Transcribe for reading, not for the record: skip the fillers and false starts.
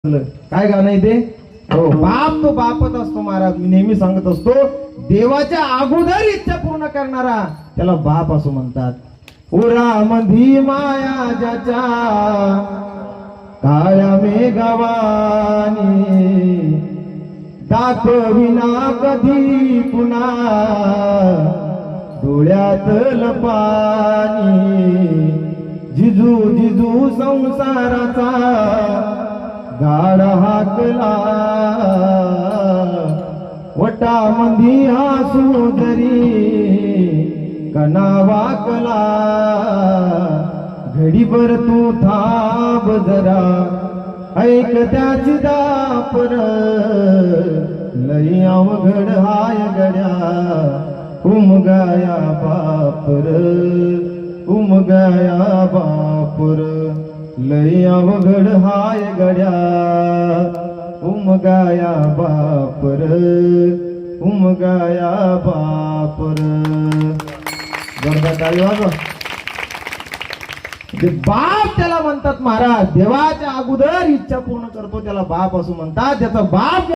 काय गाणं आहे ते? हो, बाप तो बापच असतो महाराज. मी नेहमी सांगत असतो, देवाच्या अगोदर इच्छा पूर्ण करणारा त्याला बाप असं म्हणतात. उरामधी माया ज्याच्या काळ्या मेघवानी दाखविना कधी पुन्हा डोळ्यातल पाणी. जिजू जिजू संसाराचा गाड हाकला वटामंदी हासू जरी कणा वाकला. घडीभर तू थांब जरा ऐक त्याची दापर लई अवघड हाय गड्या उमगाया बापर उमगाया बापर लई अवघड हाय गड्या उमगाया बापर उमगाया बापर. जोरदार टाळी वाजवा. बाप त्याला म्हणतात महाराज. देवाच्या अगोदर इच्छा पूर्ण करतो त्याला बाप असं म्हणतात. त्याचा बाप